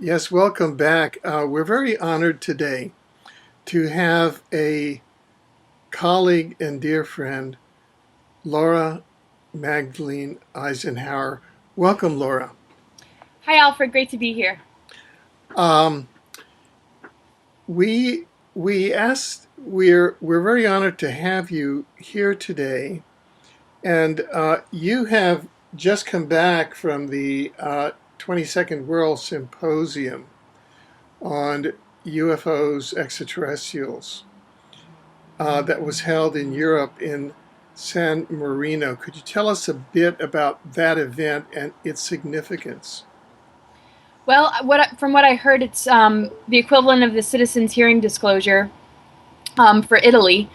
Yes, welcome back. We're very honored today to have a colleague and dear friend, Laura Magdalene Eisenhower. Welcome, Laura. Hi, Alfred. Great to be here. Um, we we're very honored to have you here today, and you have just come back from the 22nd World Symposium on UFOs, extraterrestrials. That was held in Europe in San Marino. Could you tell us a bit about that event and its significance? Well, from what I heard, it's the equivalent of the citizens' hearing disclosure for Italy,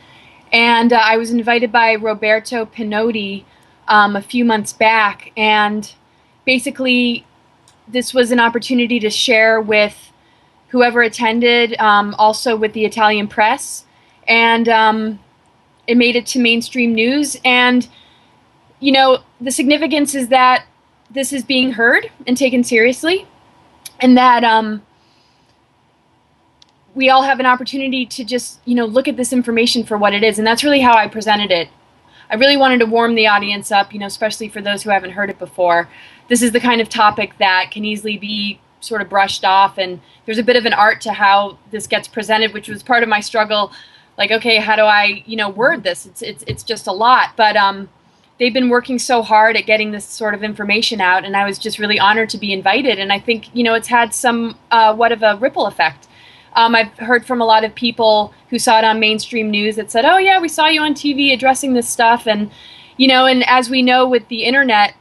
and I was invited by Roberto Pinotti a few months back, and basically, this was an opportunity to share with whoever attended, also with the Italian press, and it made it to mainstream news. And the significance is that this is being heard and taken seriously, and that we all have an opportunity to just look at this information for what it is. And that's really how I presented it. I really wanted to warm the audience up, especially for those who haven't heard it before. This is the kind of topic that can easily be sort of brushed off, and there's a bit of an art to how this gets presented, which was part of my struggle. Like, okay, how do I word this? It's just a lot. But they've been working so hard at getting this sort of information out, and I was just really honored to be invited. And I think it's had some what of a ripple effect. I've heard from a lot of people who saw it on mainstream news that said, "Oh yeah, we saw you on TV addressing this stuff," and and as we know with the internet,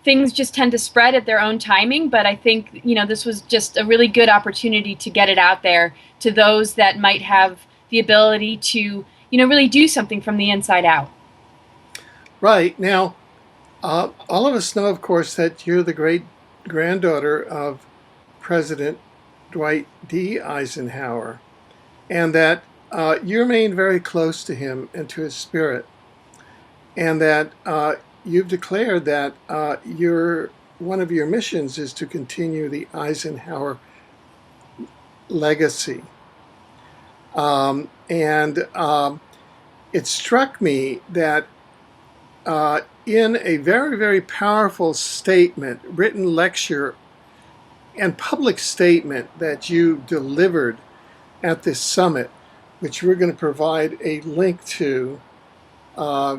things just tend to spread at their own timing. But I think this was just a really good opportunity to get it out there to those that might have the ability to really do something from the inside out. Right. Now, all of us know, of course, that you're the great granddaughter of President Dwight D. Eisenhower, and that you remain very close to him and to his spirit, and that you've declared that one of your missions is to continue the Eisenhower legacy. And it struck me that in a very, very powerful statement, written lecture, and public statement that you delivered at this summit, which we're going to provide a link uh,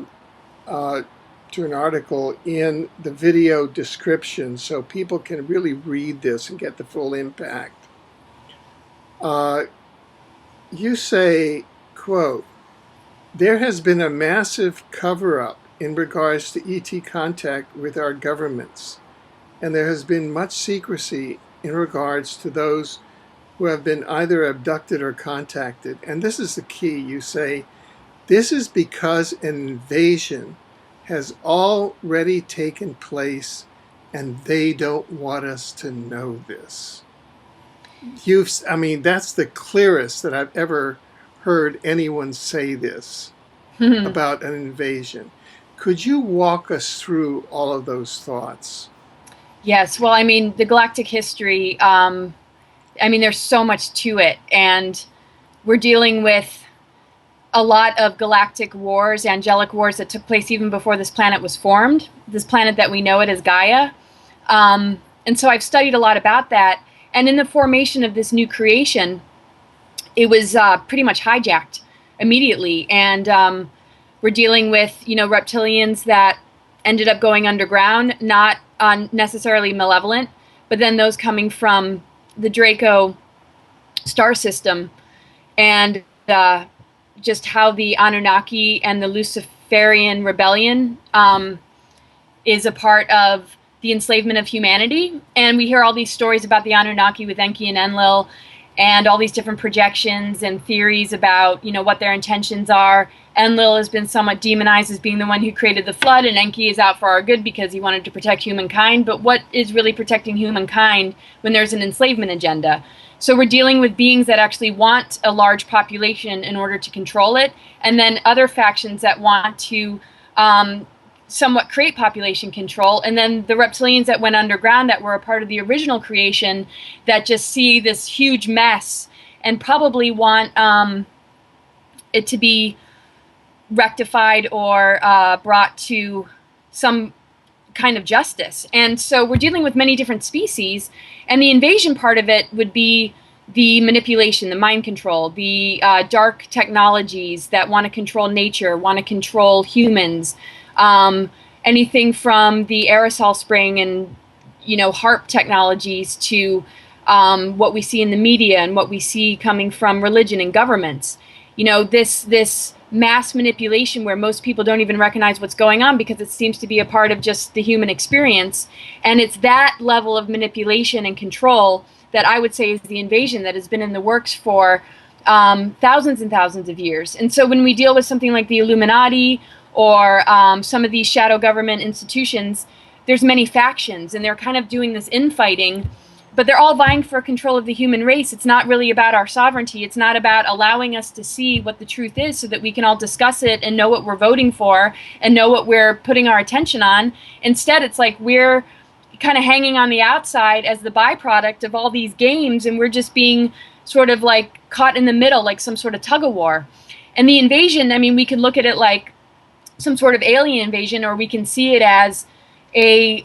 to an article in the video description so people can really read this and get the full impact. Uh, you say, quote, "There has been a massive cover-up in regards to ET contact with our governments, and there has been much secrecy in regards to those who have been either abducted or contacted." And this is the key. You say, "This is because an invasion has already taken place, and they don't want us to know this." I mean, that's the clearest that I've ever heard anyone say this about an invasion. Could you walk us through all of those thoughts? Yes, well, I mean, the galactic history, there's so much to it, and we're dealing with a lot of galactic wars, angelic wars that took place even before this planet was formed, this planet that we know it as Gaia. And so I've studied a lot about that, and in the formation of this new creation, it was pretty much hijacked immediately, and we're dealing with, reptilians that ended up going underground, not necessarily malevolent, but then those coming from the Draco star system, and just how the Anunnaki and the Luciferian rebellion is a part of the enslavement of humanity. And we hear all these stories about the Anunnaki with Enki and Enlil, and all these different projections and theories about, what their intentions are. Enlil has been somewhat demonized as being the one who created the flood, and Enki is out for our good because he wanted to protect humankind. But what is really protecting humankind when there's an enslavement agenda? So we're dealing with beings that actually want a large population in order to control it, and then other factions that want to somewhat create population control, and then the reptilians that went underground that were a part of the original creation that just see this huge mess and probably want it to be rectified or brought to some kind of justice. And so we're dealing with many different species, and the invasion part of it would be the manipulation, the mind control, the dark technologies that want to control nature, want to control humans, anything from the aerosol spring and HARP technologies to what we see in the media and what we see coming from religion and governments. This mass manipulation where most people don't even recognize what's going on because it seems to be a part of just the human experience. And it's that level of manipulation and control that I would say is the invasion that has been in the works for thousands and thousands of years. And so when we deal with something like the Illuminati or some of these shadow government institutions, there's many factions, and they're kind of doing this infighting, but they're all vying for control of the human race. It's not really about our sovereignty. It's not about allowing us to see what the truth is so that we can all discuss it and know what we're voting for and know what we're putting our attention on. Instead, it's like we're kind of hanging on the outside as the byproduct of all these games, and we're just being sort of like caught in the middle, like some sort of tug of war. And the invasion, I mean, we can look at it like some sort of alien invasion, or we can see it as a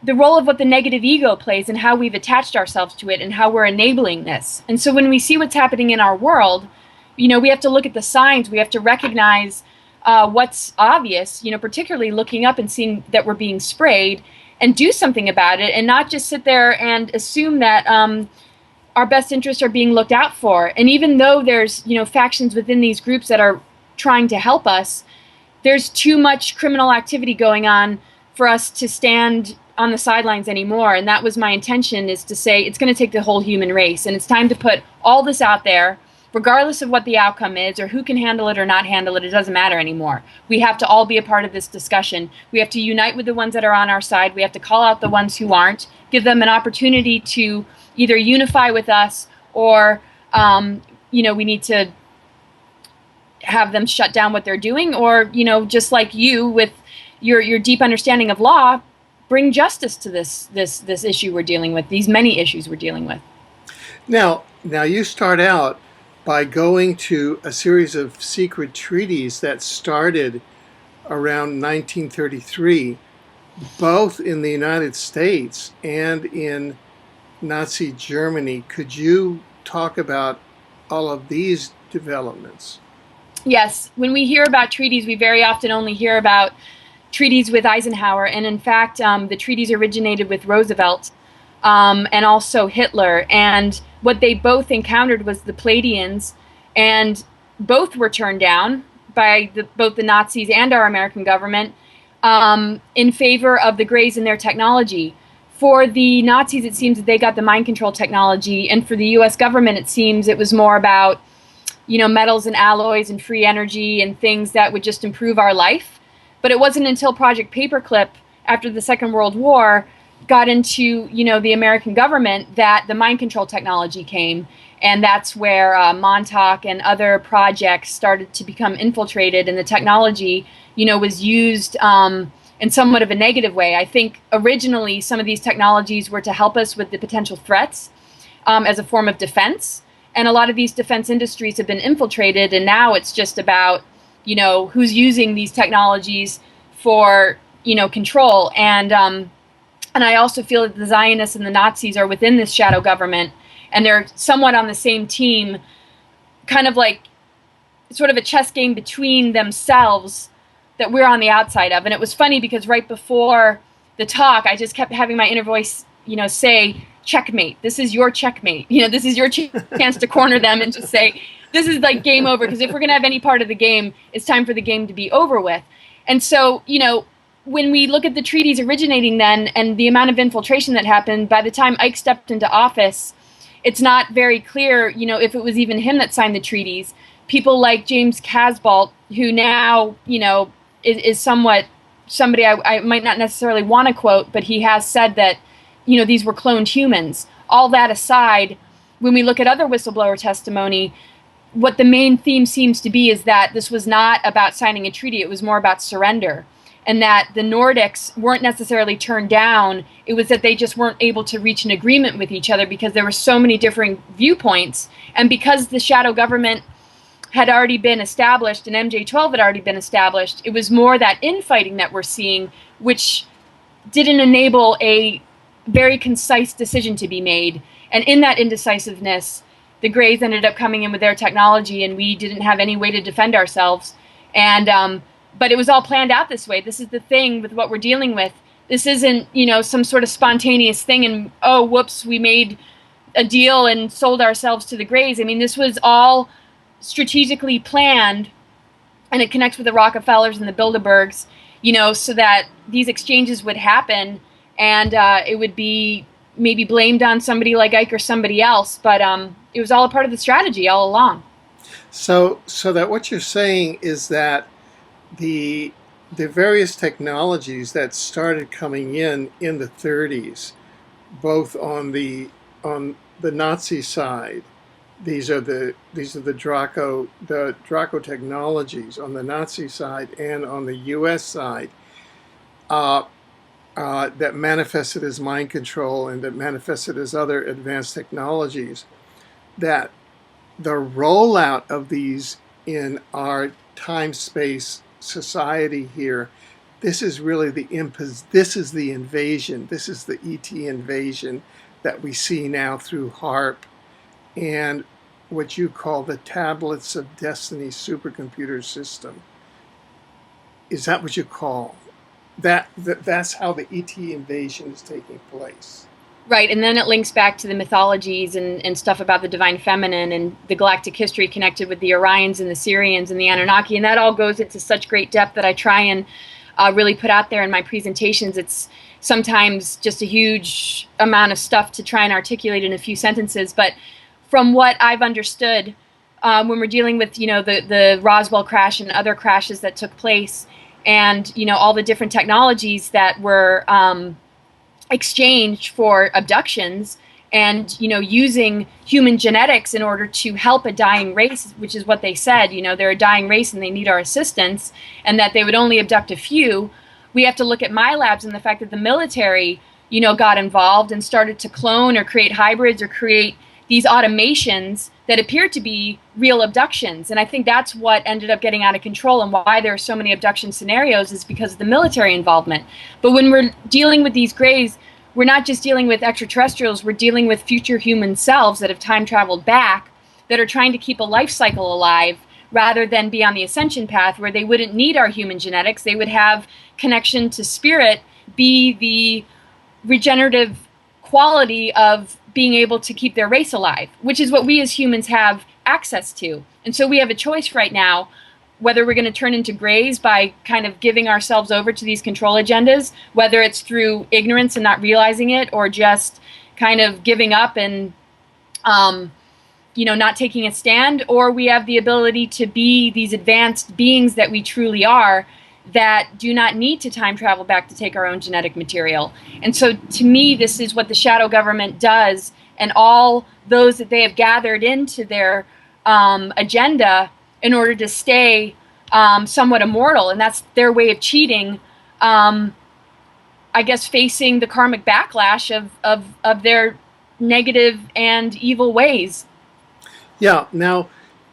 the role of what the negative ego plays and how we've attached ourselves to it and how we're enabling this. And so when we see what's happening in our world, we have to look at the signs. We have to recognize what's obvious, particularly looking up and seeing that we're being sprayed, and do something about it, and not just sit there and assume that our best interests are being looked out for. And even though there's factions within these groups that are trying to help us, there's too much criminal activity going on for us to stand on the sidelines anymore. And that was my intention, is to say it's going to take the whole human race, and it's time to put all this out there, regardless of what the outcome is or who can handle it or not handle it. It doesn't matter anymore. We have to all be a part of this discussion. We have to unite with the ones that are on our side. We have to call out the ones who aren't, give them an opportunity to either unify with us or we need to have them shut down what they're doing, or just like you with your deep understanding of law, bring justice to this issue we're dealing with, these many issues we're dealing with. Now you start out by going to a series of secret treaties that started around 1933, both in the United States and in Nazi Germany. Could you talk about all of these developments? Yes. When we hear about treaties, we very often only hear about treaties with Eisenhower, and in fact, the treaties originated with Roosevelt and also Hitler. And what they both encountered was the Palladians, and both were turned down by both the Nazis and our American government in favor of the Greys and their technology. For the Nazis, it seems that they got the mind control technology, and for the U.S. government, it seems it was more about metals and alloys and free energy and things that would just improve our life. But it wasn't until Project Paperclip, after the Second World War, got into the American government that the mind control technology came, and that's where Montauk and other projects started to become infiltrated, and the technology was used in somewhat of a negative way. I think originally some of these technologies were to help us with the potential threats as a form of defense, and a lot of these defense industries have been infiltrated, and now it's just about who's using these technologies for control. And I also feel that the Zionists and the Nazis are within this shadow government, and they're somewhat on the same team, kind of like sort of a chess game between themselves that we're on the outside of. And it was funny because right before the talk, I just kept having my inner voice, say, checkmate. This is your checkmate. This is your chance to corner them and just say, this is like game over. Because if we're going to have any part of the game, it's time for the game to be over with. And so, when we look at the treaties originating then and the amount of infiltration that happened, by the time Ike stepped into office, it's not very clear, if it was even him that signed the treaties. People like James Casbolt, who now, is somewhat somebody I might not necessarily want to quote, but he has said that, these were cloned humans. All that aside, when we look at other whistleblower testimony, what the main theme seems to be is that this was not about signing a treaty. It was more about surrender. and that the Nordics weren't necessarily turned down. It was that they just weren't able to reach an agreement with each other because there were so many different viewpoints. And because the shadow government had already been established and MJ-12 had already been established, it was more that infighting that we're seeing, which didn't enable a very concise decision to be made. And in that indecisiveness, the Greys ended up coming in with their technology, and we didn't have any way to defend ourselves. And but it was all planned out this way. This is the thing with what we're dealing with. This isn't, you know, some sort of spontaneous thing and, oh, whoops, we made a deal and sold ourselves to the Greys. I mean, this was all strategically planned, and it connects with the Rockefellers and the Bilderbergs, you know, so that these exchanges would happen, and it would be maybe blamed on somebody like Ike or somebody else, but it was all a part of the strategy all along. So that what you're saying is that the various technologies that started coming in the 30s, both on the Nazi side, these are the Draco technologies on the Nazi side and on the U.S. side, that manifested as mind control and that manifested as other advanced technologies, that the rollout of these in our time-space society here, this is really this is the invasion, this is the ET invasion that we see now through HARP and what you call the Tablets of Destiny supercomputer system. Is that what you call that's how the ET invasion is taking place? Right, and then it links back to the mythologies and stuff about the divine feminine and the galactic history connected with the Orions and the Syrians and the Anunnaki, and that all goes into such great depth that I try and really put out there in my presentations. It's sometimes just a huge amount of stuff to try and articulate in a few sentences, but from what I've understood, when we're dealing with, you know, the Roswell crash and other crashes that took place, and, you know, all the different technologies that were exchanged for abductions, and, you know, using human genetics in order to help a dying race, which is what they said, you know, they're a dying race and they need our assistance, and that they would only abduct a few. We have to look at my labs and the fact that the military, you know, got involved and started to clone or create hybrids or create these automations that appeared to be real abductions. And I think that's what ended up getting out of control, and why there are so many abduction scenarios is because of the military involvement. But when we're dealing with these Greys, we're not just dealing with extraterrestrials, we're dealing with future human selves that have time traveled back, that are trying to keep a life cycle alive rather than be on the ascension path where they wouldn't need our human genetics. They would have connection to spirit, be the regenerative quality of being able to keep their race alive, which is what we as humans have access to. And so we have a choice right now whether we're going to turn into Greys by kind of giving ourselves over to these control agendas, whether it's through ignorance and not realizing it, or just kind of giving up and you know, not taking a stand, or we have the ability to be these advanced beings that we truly are, that do not need to time travel back to take our own genetic material. And so to me, this is what the shadow government does, and all those that they have gathered into their agenda in order to stay somewhat immortal. And that's their way of cheating, I guess, facing the karmic backlash of their negative and evil ways. Yeah. Now,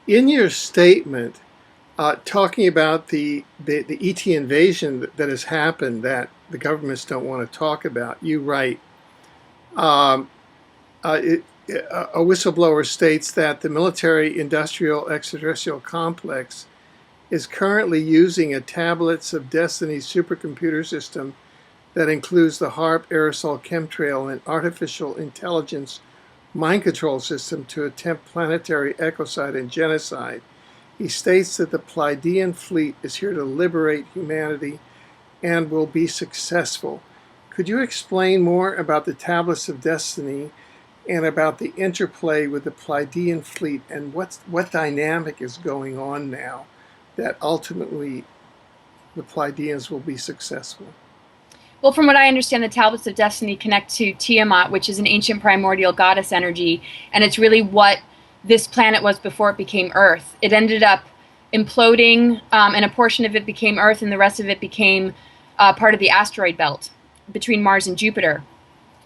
in your statement, talking about the ET invasion that has happened that the governments don't want to talk about, you write, a whistleblower states that the military-industrial extraterrestrial complex is currently using a Tablets of Destiny supercomputer system that includes the HARP aerosol chemtrail and artificial intelligence mind control system to attempt planetary ecocide and genocide. He states that the Pleiadian fleet is here to liberate humanity and will be successful. Could you explain more about the Tablets of Destiny and about the interplay with the Pleiadian fleet, and what dynamic is going on now that ultimately the Pleiadians will be successful? Well, from what I understand, the Tablets of Destiny connect to Tiamat, which is an ancient primordial goddess energy, and it's really what this planet was before it became Earth. It ended up imploding, and a portion of it became Earth, and the rest of it became part of the asteroid belt between Mars and Jupiter.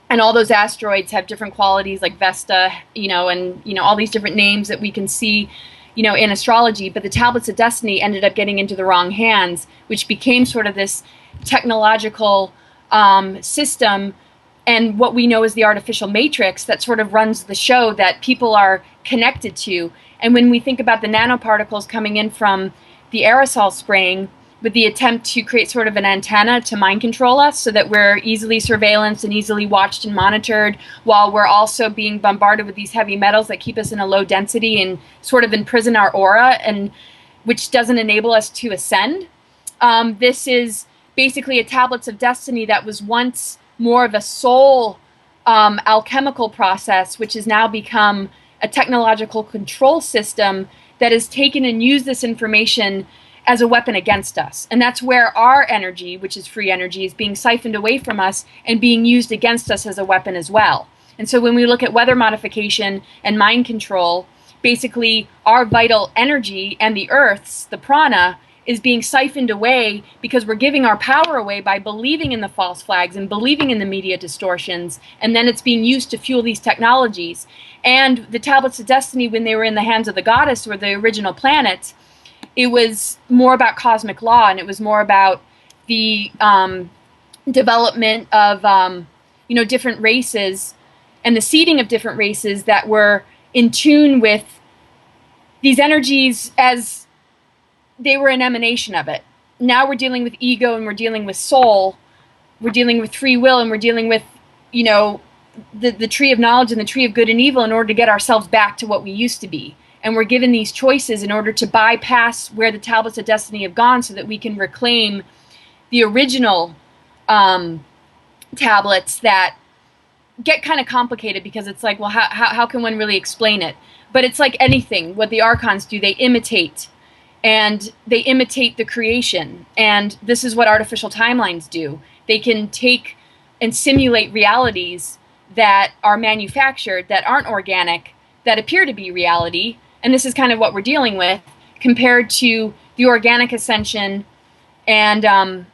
And all those asteroids have different qualities, like Vesta, and all these different names that we can see, in astrology. But the tablets of destiny ended up getting into the wrong hands, which became sort of this technological system, and what we know as the artificial matrix that sort of runs the show that people are connected to. And when we think about the nanoparticles coming in from the aerosol spraying, with the attempt to create sort of an antenna to mind control us so that we're easily surveillanced and easily watched and monitored, while we're also being bombarded with these heavy metals that keep us in a low density and sort of imprison our aura, and which doesn't enable us to ascend. This is basically a tablets of destiny that was once more of a soul alchemical process, which has now become a technological control system that has taken and used this information as a weapon against us. And that's where our energy, which is free energy, is being siphoned away from us and being used against us as a weapon as well. And so when we look at weather modification and mind control, basically our vital energy and the Earth's, the prana, is being siphoned away because we're giving our power away by believing in the false flags and believing in the media distortions. And then it's being used to fuel these technologies. And the tablets of destiny, when they were in the hands of the goddess or the original planets, it was more about cosmic law, and it was more about the development of different races and the seeding of different races that were in tune with these energies as they were an emanation of it. Now we're dealing with ego, and we're dealing with soul, we're dealing with free will, and we're dealing with the tree of knowledge and the tree of good and evil in order to get ourselves back to what we used to be. And we're given these choices in order to bypass where the tablets of destiny have gone so that we can reclaim the original tablets that get kind of complicated, because it's like, well, how can one really explain it? But it's like anything. What the archons do, they imitate. And they imitate the creation. And this is what artificial timelines do. They can take and simulate realities that are manufactured, that aren't organic, that appear to be reality. And this is kind of what we're dealing with compared to the organic ascension. And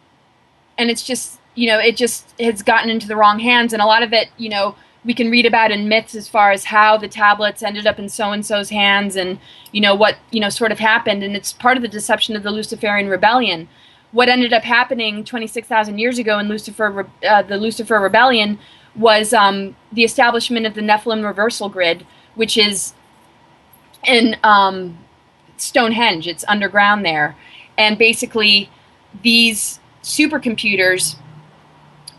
it's just, it just has gotten into the wrong hands. And a lot of it, we can read about in myths as far as how the tablets ended up in so-and-so's hands and, what, sort of happened. And it's part of the deception of the Luciferian rebellion. What ended up happening 26,000 years ago in the Lucifer Rebellion was the establishment of the Nephilim reversal grid, which is in Stonehenge. It's underground there. And basically these supercomputers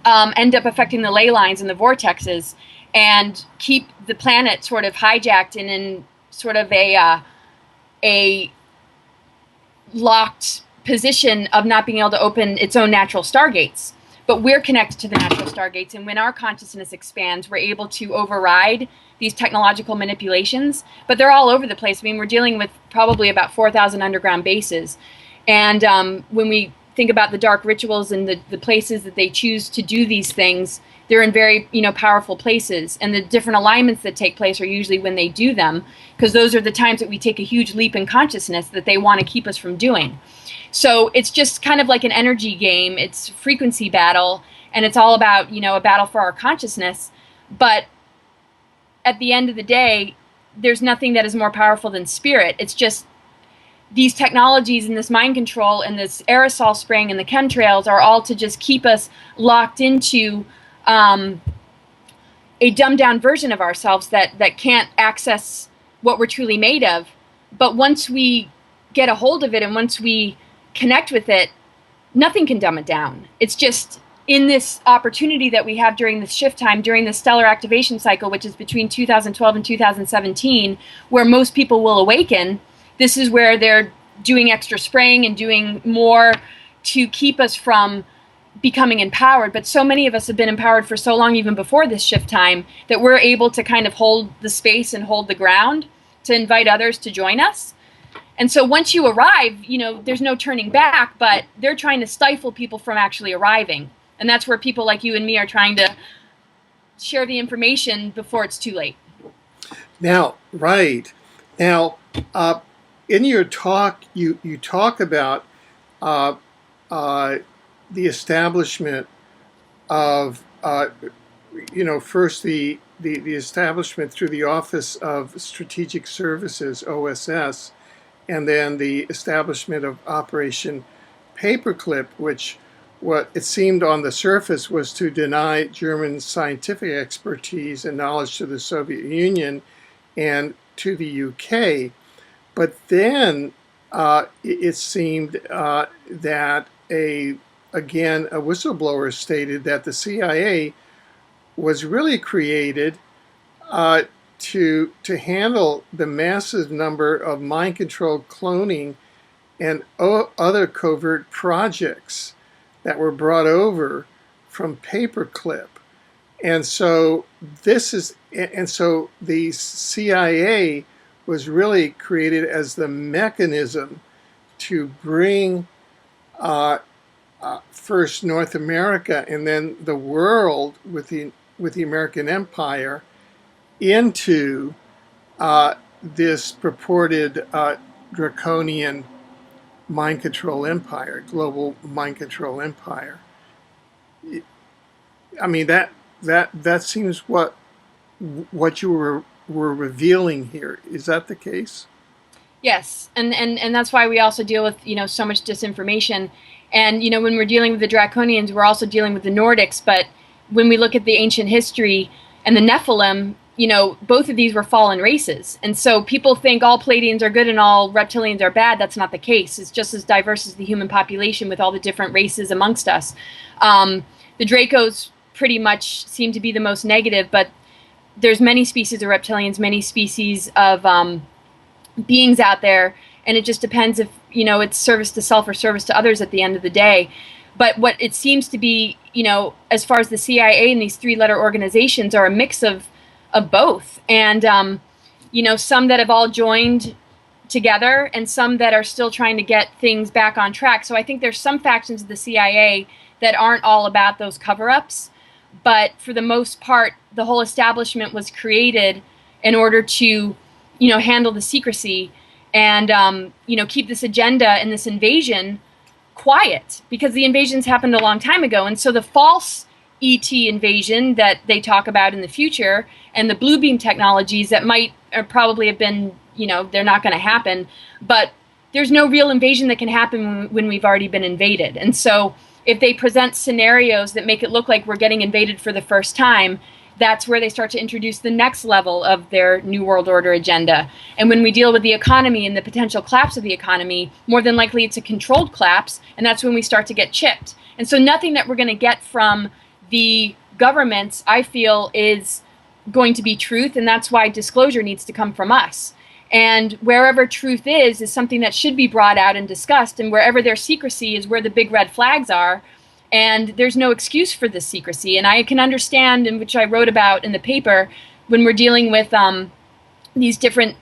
end up affecting the ley lines and the vortexes and keep the planet sort of hijacked and in sort of a locked position of not being able to open its own natural stargates. But we're connected to the natural stargates, and when our consciousness expands, we're able to override these technological manipulations. But they're all over the place. I mean, we're dealing with probably about 4,000 underground bases. And when we think about the dark rituals and the places that they choose to do these things, they're in very, powerful places. And the different alignments that take place are usually when they do them, because those are the times that we take a huge leap in consciousness that they want to keep us from doing. So it's just kind of like an energy game. It's frequency battle, and it's all about, a battle for our consciousness. But at the end of the day, there's nothing that is more powerful than spirit. It's just these technologies and this mind control and this aerosol spraying and the chemtrails are all to just keep us locked into a dumbed down version of ourselves that can't access what we're truly made of. But once we get a hold of it and once we connect with it, nothing can dumb it down. It's just in this opportunity that we have during this shift time, during the stellar activation cycle, which is between 2012 and 2017, where most people will awaken. This is where they're doing extra spraying and doing more to keep us from becoming empowered. But so many of us have been empowered for so long, even before this shift time, that we're able to kind of hold the space and hold the ground to invite others to join us. And so once you arrive, there's no turning back, but they're trying to stifle people from actually arriving. And that's where people like you and me are trying to share the information before it's too late. Now, right. Now, in your talk, you talk about the establishment of, first the establishment through the Office of Strategic Services, OSS, and then the establishment of Operation Paperclip, which what it seemed on the surface was to deny German scientific expertise and knowledge to the Soviet Union and to the UK. But then it seemed that a whistleblower stated that the CIA was really created to handle the massive number of mind-controlled cloning and other covert projects that were brought over from Paperclip. And so the CIA was really created as the mechanism to bring first North America and then the world with the American Empire into this purported draconian mind control empire, global mind control empire. I mean, that seems what you were revealing here. Is that the case? Yes, and that's why we also deal with so much disinformation. And when we're dealing with the Draconians, we're also dealing with the Nordics. But when we look at the ancient history and the Nephilim, both of these were fallen races. And so people think all Pleiadians are good and all reptilians are bad. That's not the case. It's just as diverse as the human population with all the different races amongst us. The Dracos pretty much seem to be the most negative, but there's many species of reptilians, many species of beings out there, and it just depends if it's service to self or service to others at the end of the day. But what it seems to be, as far as the CIA and these three-letter organizations are a mix of both, and some that have all joined together and some that are still trying to get things back on track. So I think there's some factions of the CIA that aren't all about those cover-ups, but for the most part, the whole establishment was created in order to handle the secrecy and keep this agenda and this invasion quiet, because the invasions happened a long time ago. And so the false ET invasion that they talk about in the future and the blue beam technologies that might or probably have been, they're not going to happen, but there's no real invasion that can happen when we've already been invaded. And so if they present scenarios that make it look like we're getting invaded for the first time, that's where they start to introduce the next level of their New World Order agenda. And when we deal with the economy and the potential collapse of the economy, more than likely it's a controlled collapse, and that's when we start to get chipped. And so nothing that we're going to get from the governments, I feel, is going to be truth, and that's why disclosure needs to come from us. And wherever truth is something that should be brought out and discussed, and wherever there's secrecy is where the big red flags are. And there's no excuse for this secrecy. And I can understand, in which I wrote about in the paper, when we're dealing with these different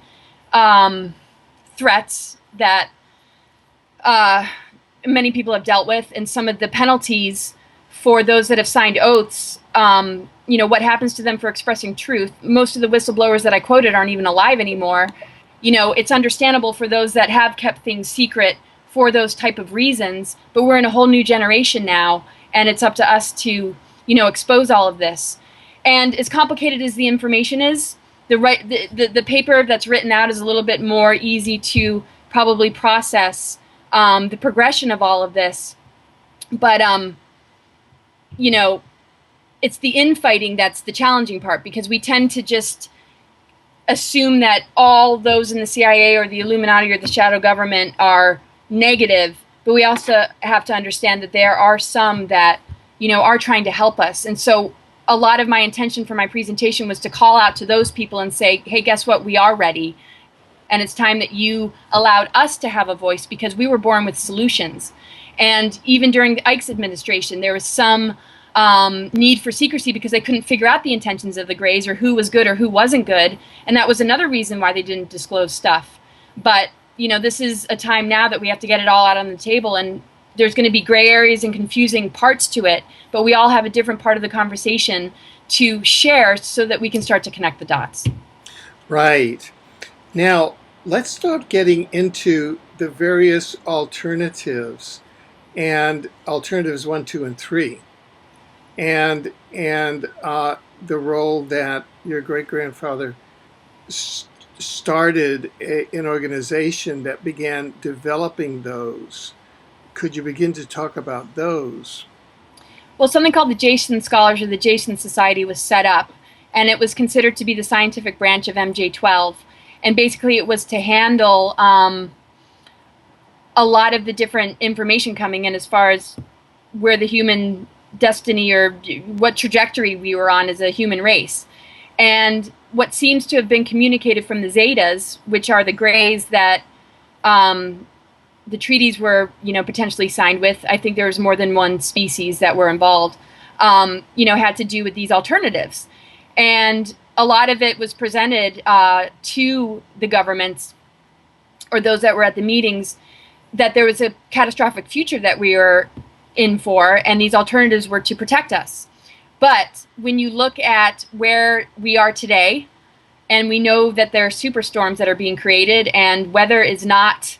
threats that many people have dealt with, and some of the penalties for those that have signed oaths, what happens to them for expressing truth. Most of the whistleblowers that I quoted aren't even alive anymore. It's understandable for those that have kept things secret for those type of reasons, but we're in a whole new generation now, and it's up to us to, expose all of this. And as complicated as the information is, the paper that's written out is a little bit more easy to probably process the progression of all of this. But it's the infighting that's the challenging part, because we tend to just assume that all those in the CIA or the Illuminati or the shadow government are negative, but we also have to understand that there are some that are trying to help us. And so a lot of my intention for my presentation was to call out to those people and say, hey, guess what, we are ready, and it's time that you allowed us to have a voice, because we were born with solutions. And even during the Ike's administration, there was some need for secrecy because they couldn't figure out the intentions of the Greys or who was good or who wasn't good, and that was another reason why they didn't disclose stuff. But this is a time now that we have to get it all out on the table, and there's going to be gray areas and confusing parts to it, but we all have a different part of the conversation to share so that we can start to connect the dots. Right. Now, let's start getting into the various alternatives and alternatives 1, 2, and 3, and the role that your great grandfather started an organization that began developing those. Could you begin to talk about those? Well, something called the Jason Scholars or the Jason Society was set up, and it was considered to be the scientific branch of MJ12. And basically, it was to handle a lot of the different information coming in as far as where the human destiny or what trajectory we were on as a human race. And what seems to have been communicated from the Zetas, which are the Greys that the treaties were, potentially signed with. I think there was more than one species that were involved. Had to do with these alternatives, and a lot of it was presented to the governments or those that were at the meetings that there was a catastrophic future that we were in for, and these alternatives were to protect us. But when you look at where we are today, and we know that there are superstorms that are being created, and weather is not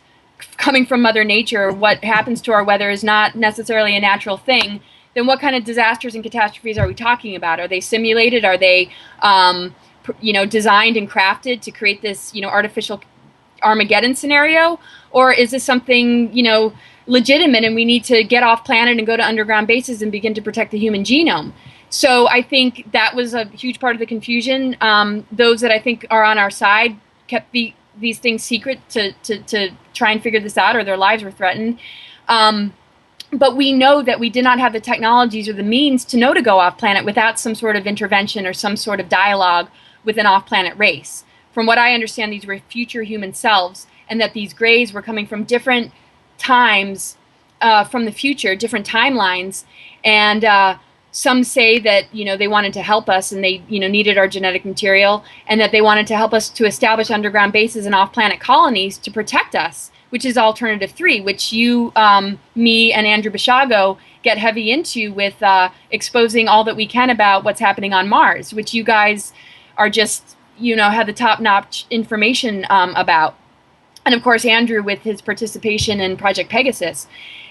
coming from Mother Nature, what happens to our weather is not necessarily a natural thing, then what kind of disasters and catastrophes are we talking about? Are they simulated? Are they, designed and crafted to create this, artificial Armageddon scenario? Or is this something, legitimate, and we need to get off planet and go to underground bases and begin to protect the human genome? So I think that was a huge part of the confusion. Those that I think are on our side kept these things secret to try and figure this out, or their lives were threatened. But we know that we did not have the technologies or the means to know to go off planet without some sort of intervention or some sort of dialogue with an off-planet race. From what I understand, these were future human selves, and that these Greys were coming from different times from the future, different timelines, and some say that they wanted to help us, and they needed our genetic material, and that they wanted to help us to establish underground bases and off-planet colonies to protect us, which is alternative 3, which you, me, and Andrew Bishago get heavy into with exposing all that we can about what's happening on Mars, which you guys are just have the top-notch information about. And of course, Andrew with his participation in Project Pegasus.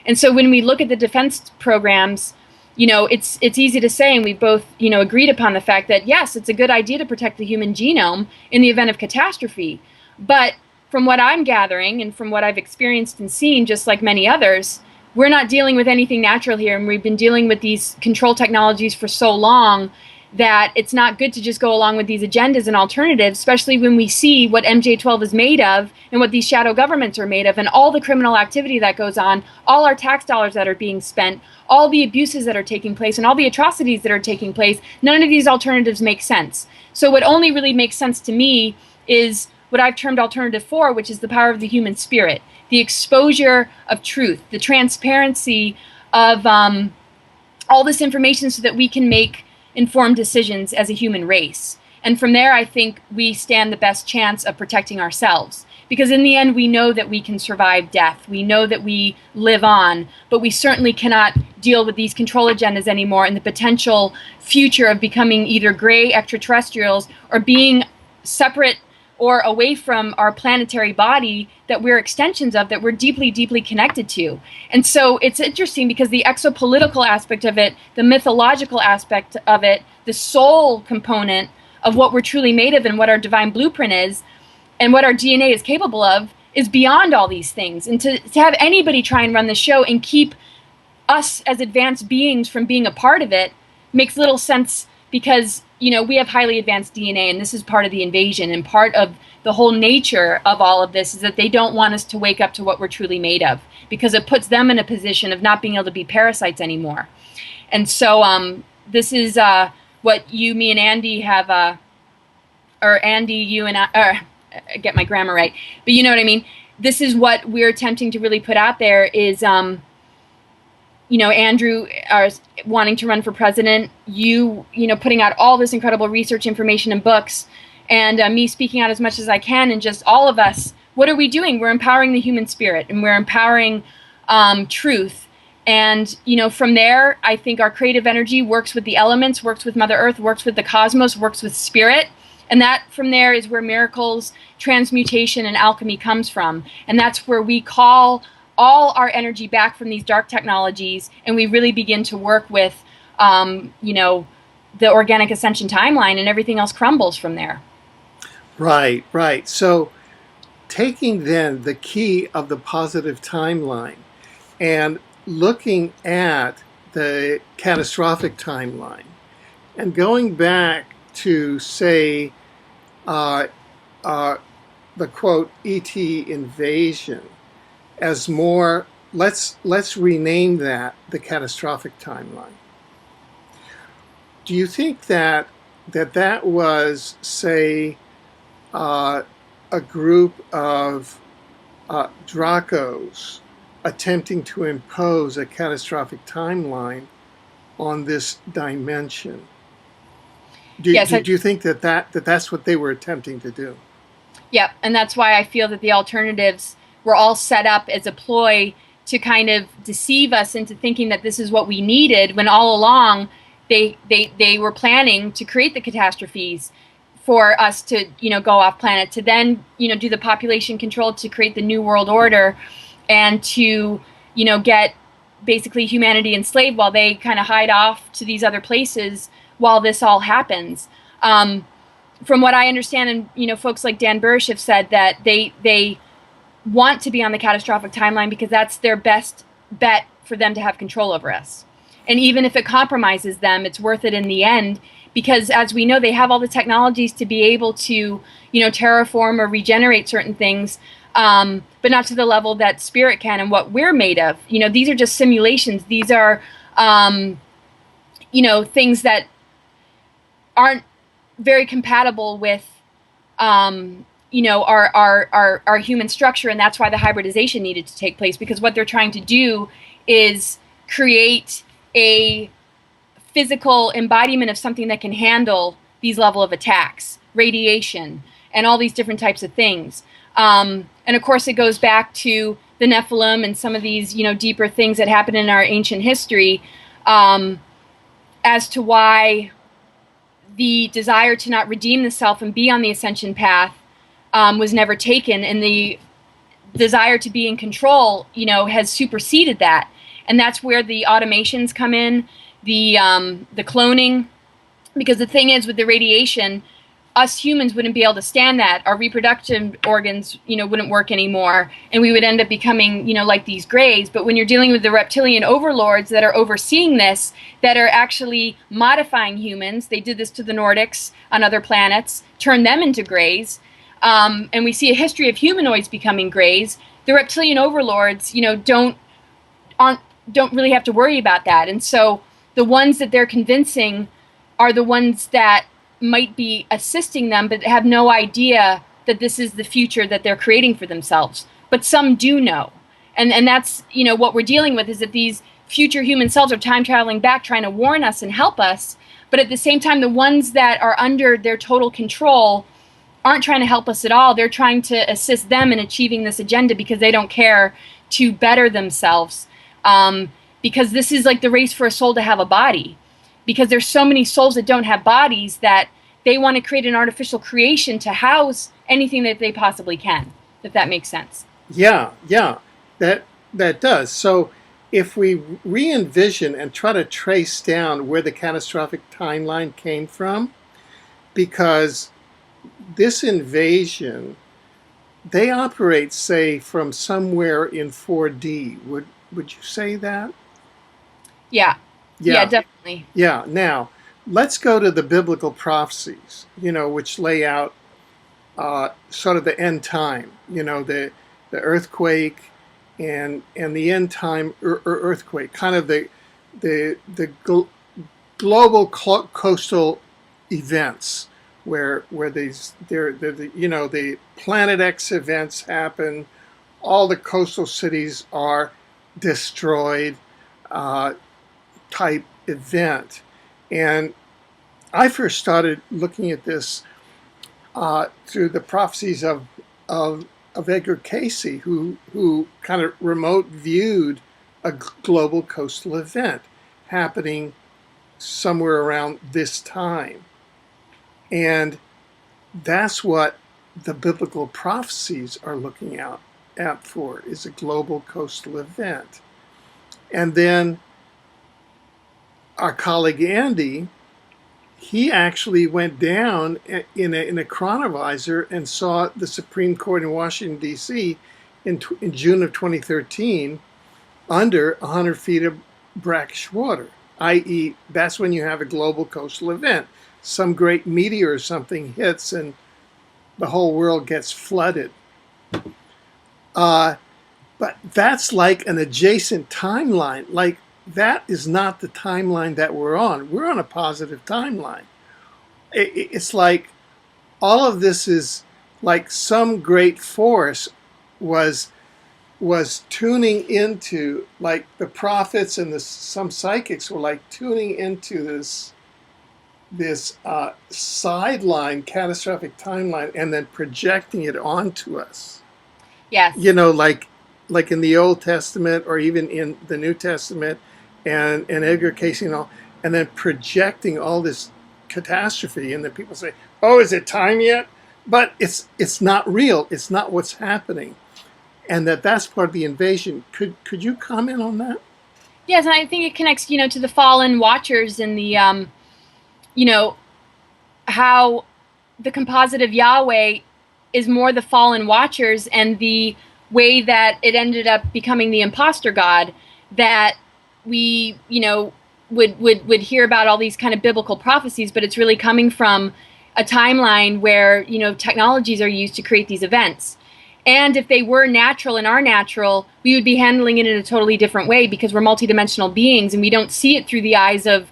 And so when we look at the defense programs, it's easy to say, and we both, agreed upon the fact that, yes, it's a good idea to protect the human genome in the event of catastrophe. But from what I'm gathering and from what I've experienced and seen, just like many others, we're not dealing with anything natural here. And we've been dealing with these control technologies for so long that it's not good to just go along with these agendas and alternatives, especially when we see what MJ12 is made of and what these shadow governments are made of, and all the criminal activity that goes on, all our tax dollars that are being spent, all the abuses that are taking place, and all the atrocities that are taking place. None of these alternatives make sense. So what only really makes sense to me is what I've termed alternative 4, which is the power of the human spirit, the exposure of truth, the transparency of all this information so that we can make informed decisions as a human race. And from there, I think we stand the best chance of protecting ourselves. Because in the end, we know that we can survive death. We know that we live on, but we certainly cannot deal with these control agendas anymore and the potential future of becoming either gray extraterrestrials or being separate or away from our planetary body that we're extensions of, that we're deeply, deeply connected to. And so it's interesting because the exopolitical aspect of it, the mythological aspect of it, the soul component of what we're truly made of and what our divine blueprint is and what our DNA is capable of is beyond all these things. And to have anybody try and run the show and keep us as advanced beings from being a part of it makes little sense, because we have highly advanced DNA, and this is part of the invasion, and part of the whole nature of all of this is that they don't want us to wake up to what we're truly made of, because it puts them in a position of not being able to be parasites anymore. And so this is what you, me, and Andy have, or Andy, you and I get my grammar right, but you know what I mean? This is what we're attempting to really put out there is, Andrew wanting to run for president, you putting out all this incredible research information and books, and me speaking out as much as I can, and just all of us, what are we doing? We're empowering the human spirit, and we're empowering truth. And, from there, I think our creative energy works with the elements, works with Mother Earth, works with the cosmos, works with spirit. And that from there is where miracles, transmutation, and alchemy comes from. And that's where we call all our energy back from these dark technologies, and we really begin to work with, you know, the organic ascension timeline, and everything else crumbles from there. Right, right. So taking then the key of the positive timeline and looking at the catastrophic timeline and going back to, say, uh, uh, the quote ET invasion as more, let's rename that the catastrophic timeline. Do you think that that was, say, uh, a group of Dracos attempting to impose a catastrophic timeline on this dimension? Yes, Do you think that's what they were attempting to do? yep, and that's why I feel that the alternatives were all set up as a ploy to kind of deceive us into thinking that this is what we needed, when all along they were planning to create the catastrophes for us to, you know, go off planet, to then, you know, do the population control to create the new world order, and to, you know, get basically humanity enslaved while they kind of hide off to these other places while this all happens. From what I understand, and you know, folks like Dan Bursch have said that they want to be on the catastrophic timeline because that's their best bet for them to have control over us. And even if it compromises them, it's worth it in the end, because as we know, they have all the technologies to be able to, you know, terraform or regenerate certain things, but not to the level that spirit can and what we're made of. You know, these are just simulations. These are, you know, things that aren't very compatible with, you know, our human structure, and that's why the hybridization needed to take place, because what they're trying to do is create a physical embodiment of something that can handle these level of attacks, radiation, and all these different types of things. And of course, it goes back to the Nephilim and some of these, you know, deeper things that happened in our ancient history, as to why the desire to not redeem the self and be on the ascension path was never taken, and the desire to be in control, you know, has superseded that. And that's where the automations come in, the cloning, because the thing is, with the radiation, us humans wouldn't be able to stand that. Our reproductive organs, you know, wouldn't work anymore, and we would end up becoming, you know, like these grays. But when you're dealing with the reptilian overlords that are overseeing this, that are actually modifying humans, they did this to the Nordics on other planets, turned them into grays, and we see a history of humanoids becoming grays. The reptilian overlords, you know, don't really have to worry about that, and so the ones that they're convincing are the ones that might be assisting them, but have no idea that this is the future that they're creating for themselves. But some do know. And that's, you know, what we're dealing with, is that these future human selves are time traveling back, trying to warn us and help us. But at the same time, the ones that are under their total control aren't trying to help us at all. They're trying to assist them in achieving this agenda because they don't care to better themselves. Because this is like the race for a soul to have a body. Because there's so many souls that don't have bodies that they want to create an artificial creation to house anything that they possibly can, if that makes sense. Yeah, yeah, that does. So if we re-envision and try to trace down where the catastrophic timeline came from, because this invasion, they operate, say, from somewhere in 4D. Would you say that? Yeah. Yeah, Yeah, definitely. yeah. Now, let's go to the biblical prophecies, you know, which lay out sort of the end time, you know, the earthquake and the end time earthquake, kind of the global coastal events where these you know, the Planet X events happen, all the coastal cities are destroyed, uh, type event. And I first started looking at this through the prophecies of Edgar Casey, who kind of remote viewed a global coastal event happening somewhere around this time. And that's what the biblical prophecies are looking at apt for is a global coastal event. And then our colleague Andy, he actually went down in a chronovisor and saw the Supreme Court in Washington, D.C. in June of 2013 under 100 feet of brackish water, i.e. that's when you have a global coastal event. Some great meteor or something hits and the whole world gets flooded. But that's like an adjacent timeline. Like, that is not the timeline that we're on. We're on a positive timeline. It's like all of this is like some great force was tuning into, like the prophets and some psychics were like tuning into this sideline, catastrophic timeline, and then projecting it onto us. Yes. You know, like in the Old Testament or even in the New Testament, and Edgar Cayce and all, and then projecting all this catastrophe, and then people say, "Oh, is it time yet?" But it's not real. It's not what's happening, and that's part of the invasion. Could you comment on that? Yes, and I think it connects, to the fallen watchers and the, how the composite of Yahweh is more the fallen watchers, and the way that it ended up becoming the imposter god, that we, would hear about all these kind of biblical prophecies, but it's really coming from a timeline where, technologies are used to create these events. And if they were natural and are natural, we would be handling it in a totally different way, because we're multidimensional beings and we don't see it through the eyes of,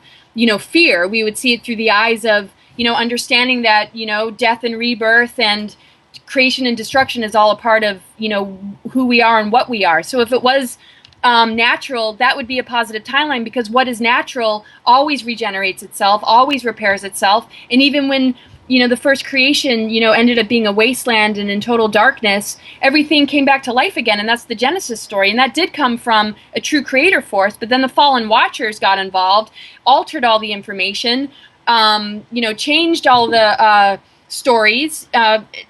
fear. We would see it through the eyes of, understanding that, death and rebirth and creation and destruction is all a part of, who we are and what we are. So if it was natural, that would be a positive timeline, because what is natural always regenerates itself, always repairs itself. And even when, the first creation, ended up being a wasteland and in total darkness, everything came back to life again. And that's the Genesis story. And that did come from a true creator force. But then the fallen watchers got involved, altered all the information, changed all the stories,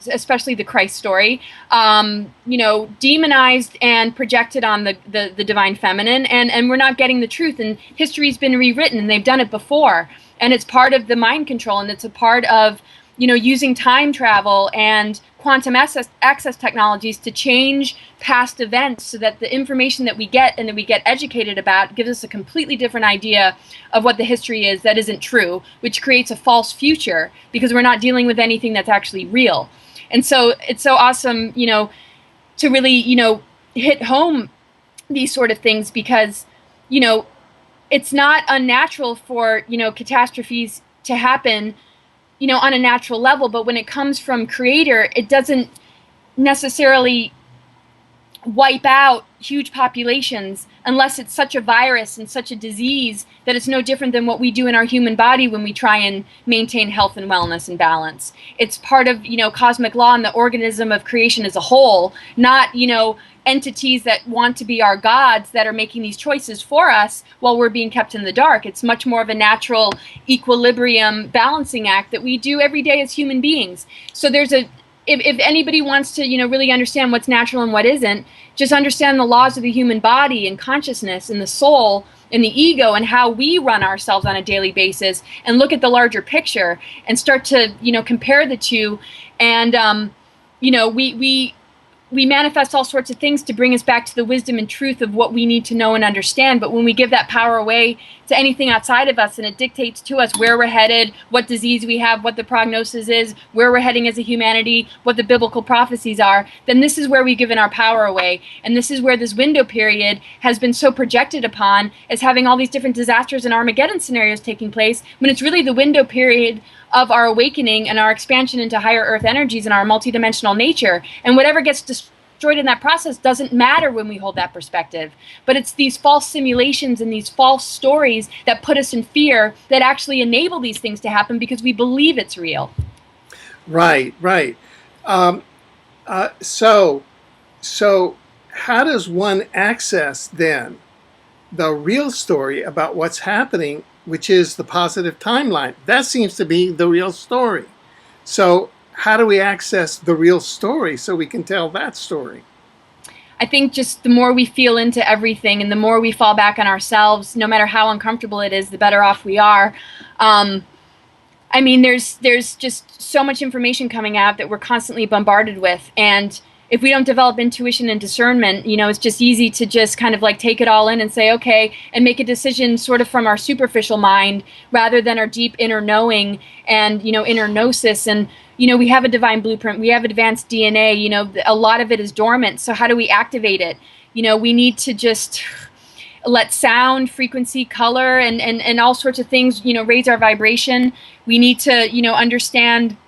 especially the Christ story, demonized and projected on the divine feminine, and we're not getting the truth. And history's been rewritten, and they've done it before. And it's part of the mind control, and it's a part of, using time travel and quantum access technologies to change past events, so that the information that we get and that we get educated about gives us a completely different idea of what the history is that isn't true, which creates a false future, because we're not dealing with anything that's actually real. And so it's so awesome, to really, hit home these sort of things, because, it's not unnatural for, catastrophes to happen, on a natural level. But when it comes from creator, it doesn't necessarily wipe out huge populations unless it's such a virus and such a disease that it's no different than what we do in our human body when we try and maintain health and wellness and balance. It's part of, cosmic law and the organism of creation as a whole, not, entities that want to be our gods that are making these choices for us while we're being kept in the dark. It's much more of a natural equilibrium balancing act that we do every day as human beings. So there's if anybody wants to, really understand what's natural and what isn't, just understand the laws of the human body and consciousness and the soul and the ego and how we run ourselves on a daily basis, and look at the larger picture and start to, compare the two. And, we manifest all sorts of things to bring us back to the wisdom and truth of what we need to know and understand. But when we give that power away to anything outside of us, and it dictates to us where we're headed, what disease we have, what the prognosis is, where we're heading as a humanity, what the biblical prophecies are, then this is where we've given our power away. And this is where this window period has been so projected upon as having all these different disasters and Armageddon scenarios taking place, when it's really the window period of our awakening and our expansion into higher earth energies and our multidimensional nature. And whatever gets destroyed in that process doesn't matter when we hold that perspective. But it's these false simulations and these false stories that put us in fear that actually enable these things to happen, because we believe it's real. Right. So how does one access then the real story about what's happening, which is the positive timeline? That seems to be the real story. So how do we access the real story so we can tell that story? I think just the more we feel into everything and the more we fall back on ourselves, no matter how uncomfortable it is, the better off we are. I mean, there's just so much information coming out that we're constantly bombarded with, and if we don't develop intuition and discernment, it's just easy to just kind of like take it all in and say, okay, and make a decision sort of from our superficial mind rather than our deep inner knowing and, inner gnosis. And, we have a divine blueprint, we have advanced DNA, a lot of it is dormant. So how do we activate it? We need to just let sound, frequency, color, and all sorts of things, raise our vibration. We need to, understand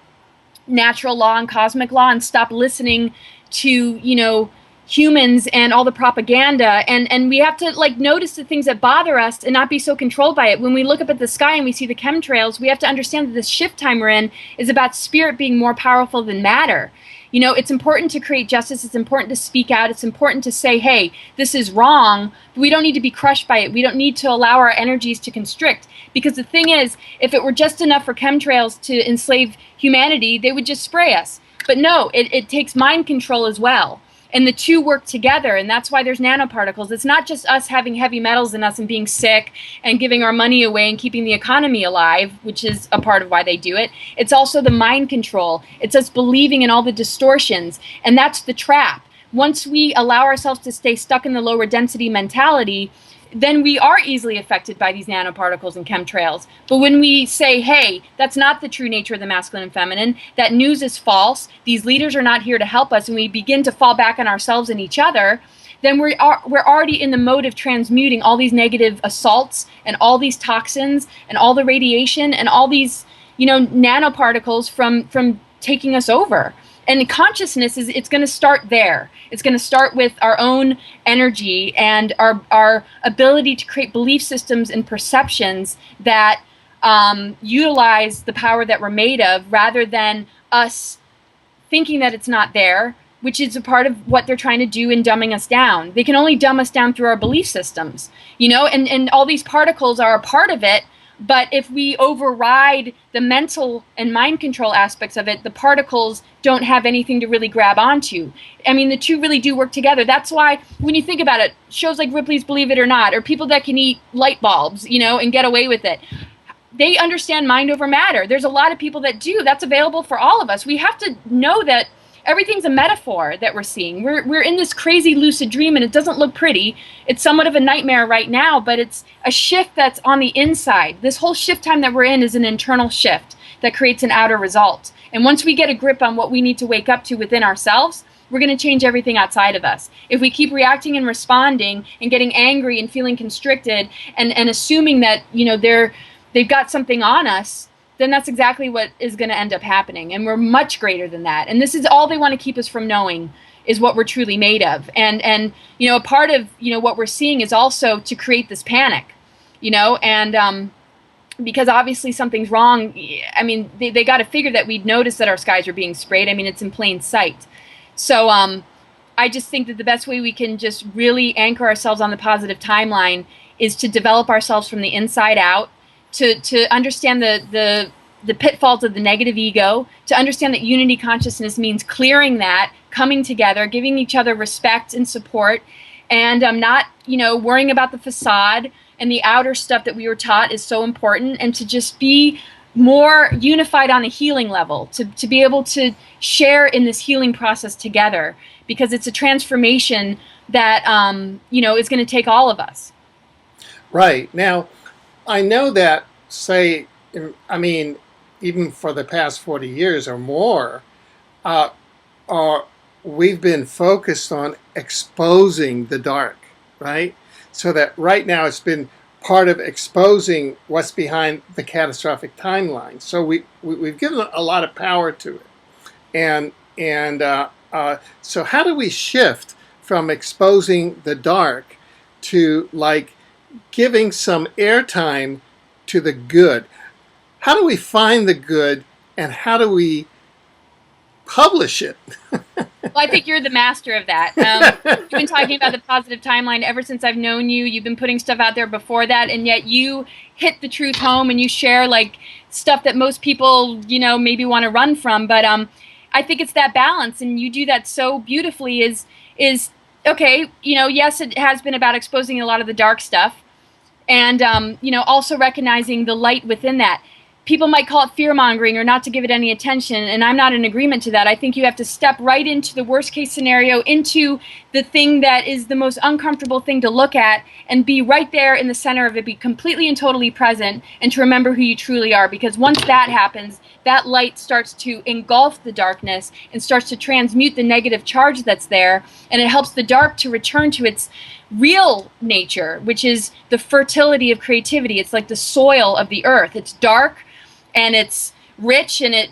natural law and cosmic law and stop listening to, humans and all the propaganda. And we have to like notice the things that bother us and not be so controlled by it. When we look up at the sky and we see the chemtrails, we have to understand that this shift time we're in is about spirit being more powerful than matter. It's important to create justice. It's important to speak out. It's important to say, hey, this is wrong. But we don't need to be crushed by it. We don't need to allow our energies to constrict. Because the thing is, if it were just enough for chemtrails to enslave humanity, they would just spray us. But no, it takes mind control as well. And the two work together, and that's why there's nanoparticles. It's not just us having heavy metals in us and being sick and giving our money away and keeping the economy alive, which is a part of why they do it. It's also the mind control. It's us believing in all the distortions, and that's the trap. Once we allow ourselves to stay stuck in the lower density mentality, then we are easily affected by these nanoparticles and chemtrails. But when we say, hey, that's not the true nature of the masculine and feminine, that news is false, these leaders are not here to help us, and we begin to fall back on ourselves and each other, then we're already in the mode of transmuting all these negative assaults and all these toxins and all the radiation and all these, nanoparticles from taking us over. And consciousness it's going to start there. It's going to start with our own energy and our ability to create belief systems and perceptions that utilize the power that we're made of, rather than us thinking that it's not there, which is a part of what they're trying to do in dumbing us down. They can only dumb us down through our belief systems, and all these particles are a part of it. But if we override the mental and mind control aspects of it, the particles don't have anything to really grab onto. I mean, the two really do work together. That's why when you think about it, shows like Ripley's Believe It or Not, or people that can eat light bulbs, and get away with it, they understand mind over matter. There's a lot of people that do. That's available for all of us. We have to know that everything's a metaphor that we're seeing. We're in this crazy lucid dream, and it doesn't look pretty. It's somewhat of a nightmare right now, but it's a shift that's on the inside. This whole shift time that we're in is an internal shift that creates an outer result. And once we get a grip on what we need to wake up to within ourselves, we're going to change everything outside of us. If we keep reacting and responding and getting angry and feeling constricted and assuming that, they've got something on us, then that's exactly what is going to end up happening. And we're much greater than that. And this is all they want to keep us from knowing, is what we're truly made of. And a part of, what we're seeing is also to create this panic, and because obviously something's wrong. I mean, they got to figure that we'd notice that our skies are being sprayed. I mean, it's in plain sight. So I just think that the best way we can just really anchor ourselves on the positive timeline is to develop ourselves from the inside out, to understand the pitfalls of the negative ego, to understand that unity consciousness means clearing that, coming together, giving each other respect and support, and not, worrying about the facade and the outer stuff that we were taught is so important, and to just be more unified on a healing level, to be able to share in this healing process together, because it's a transformation that, is going to take all of us. Right. Now, I know that, even for the past 40 years or more, we've been focused on exposing the dark, right? So that right now it's been part of exposing what's behind the catastrophic timeline. So we've given a lot of power to it. So how do we shift from exposing the dark to like giving some airtime to the good? How do we find the good, and how do we publish it? Well, I think you're the master of that. You've been talking about the positive timeline ever since I've known you. You've been putting stuff out there before that, and yet you hit the truth home and you share like stuff that most people, maybe want to run from. But I think it's that balance, and you do that so beautifully. Is okay, yes, it has been about exposing a lot of the dark stuff, and also recognizing the light within that. People might call it fear mongering or not to give it any attention, and I'm not in agreement to that. I think you have to step right into the worst case scenario, into the thing that is the most uncomfortable thing to look at, and be right there in the center of it, be completely and totally present, and to remember who you truly are. Because once that happens, that light starts to engulf the darkness and starts to transmute the negative charge that's there, and it helps the dark to return to its real nature, which is the fertility of creativity. It's like the soil of the earth. It's dark and it's rich, and it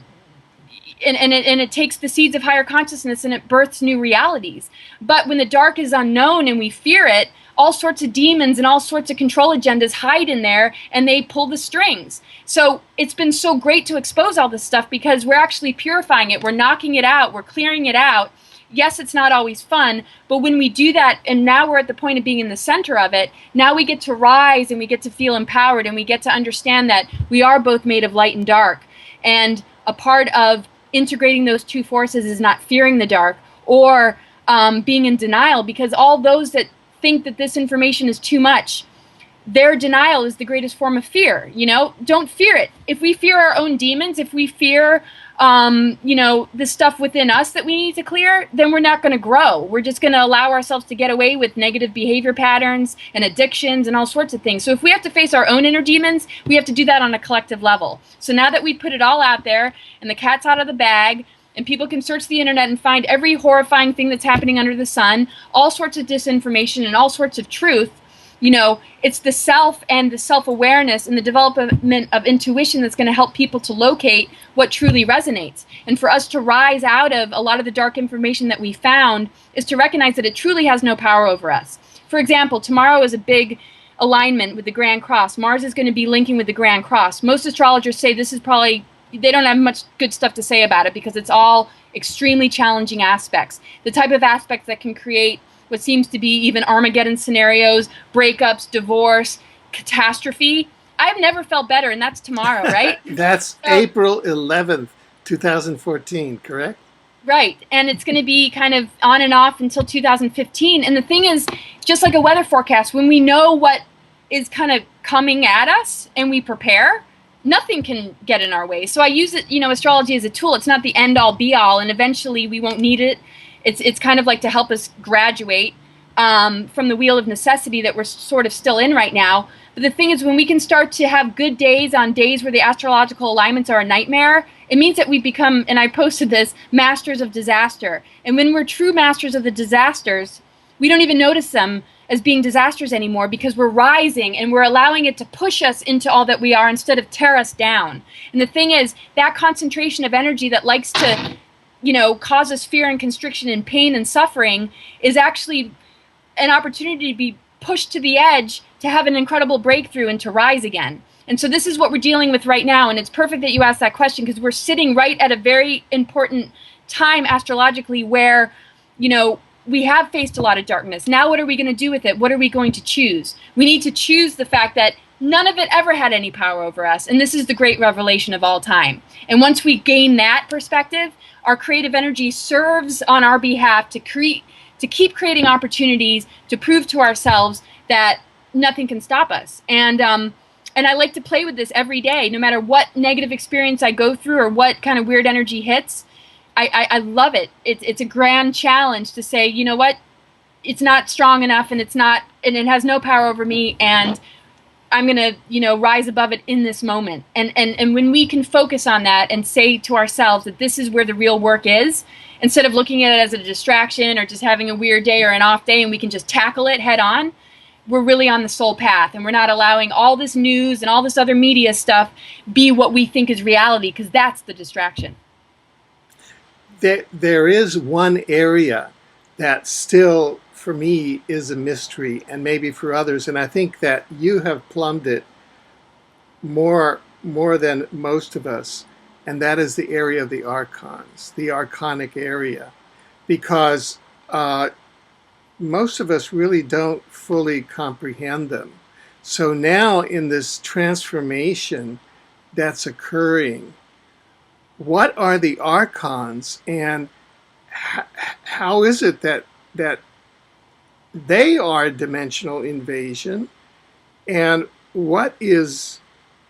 takes the seeds of higher consciousness and it births new realities. But when the dark is unknown and we fear it, all sorts of demons and all sorts of control agendas hide in there, and they pull the strings. So it's been so great to expose all this stuff, because we're actually purifying it. We're knocking it out. We're clearing it out. Yes, it's not always fun, but when we do that, and now we're at the point of being in the center of it, now we get to rise and we get to feel empowered, and we get to understand that we are both made of light and dark. And a part of integrating those two forces is not fearing the dark or being in denial, because all those that think that this information is too much, their denial is the greatest form of fear. Don't fear it. If we fear our own demons, if we fear the stuff within us that we need to clear, then we're not going to grow. We're just going to allow ourselves to get away with negative behavior patterns and addictions and all sorts of things. So if we have to face our own inner demons, we have to do that on a collective level. So now that we put it all out there and the cat's out of the bag, and people can search the internet and find every horrifying thing that's happening under the sun, all sorts of disinformation and all sorts of truth, it's the self and the self-awareness and the development of intuition that's going to help people to locate what truly resonates. And for us to rise out of a lot of the dark information that we found is to recognize that it truly has no power over us. For example, tomorrow is a big alignment with the Grand Cross. Mars is going to be linking with the Grand Cross. Most astrologers say this is probably, they don't have much good stuff to say about it, because it's all extremely challenging aspects. The type of aspects that can create what seems to be even Armageddon scenarios, breakups, divorce, catastrophe. I've never felt better, and that's tomorrow, right? That's So, April 11th, 2014, correct? right. And it's going to be kind of on and off until 2015. And the thing is, just like a weather forecast, when we know what is kind of coming at us and we prepare, nothing can get in our way. So I use it, astrology as a tool. It's not the end all be all, and eventually we won't need it. It's kind of like to help us graduate from the wheel of necessity that we're sort of still in right now. But the thing is, when we can start to have good days on days where the astrological alignments are a nightmare, it means that we become, and I posted this, masters of disaster. And when we're true masters of the disasters, we don't even notice them as being disasters anymore, because we're rising and we're allowing it to push us into all that we are instead of tear us down. And the thing is, that concentration of energy that likes to causes fear and constriction and pain and suffering is actually an opportunity to be pushed to the edge, to have an incredible breakthrough and to rise again. And so this is what we're dealing with right now. And it's perfect that you asked that question, because we're sitting right at a very important time astrologically where, we have faced a lot of darkness. Now what are we going to do with it? What are we going to choose? We need to choose the fact that none of it ever had any power over us. And this is the great revelation of all time. And once we gain that perspective, our creative energy serves on our behalf to keep creating opportunities to prove to ourselves that nothing can stop us. And I like to play with this every day, no matter what negative experience I go through or what kind of weird energy hits. I love it. It's a grand challenge to say, you know what, it's not strong enough, and it has no power over me, and I'm going to, rise above it in this moment. And when we can focus on that and say to ourselves that this is where the real work is, instead of looking at it as a distraction or just having a weird day or an off day, and we can just tackle it head on, we're really on the soul path, and we're not allowing all this news and all this other media stuff be what we think is reality, because that's the distraction. There is one area that still, for me, is a mystery, and maybe for others, and I think that you have plumbed it more than most of us, and that is the area of the archons, the archonic area, because most of us really don't fully comprehend them. So now in this transformation that's occurring, what are the archons, and how is it that they are a dimensional invasion, and what is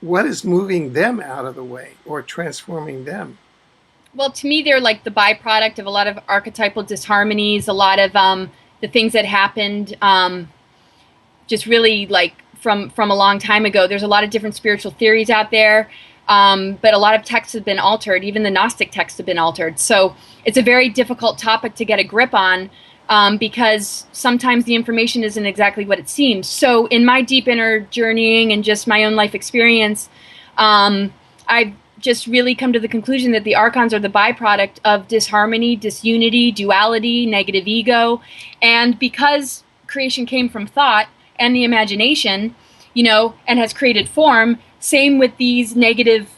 moving them out of the way or transforming them? Well, to me, they're like the byproduct of a lot of archetypal disharmonies, a lot of the things that happened just really like from a long time ago. There's a lot of different spiritual theories out there, but a lot of texts have been altered. Even the Gnostic texts have been altered. So it's a very difficult topic to get a grip on, because sometimes the information isn't exactly what it seems. So in my deep inner journeying and just my own life experience, I've just really come to the conclusion that the archons are the byproduct of disharmony, disunity, duality, negative ego. And because creation came from thought and the imagination, and has created form, same with these negative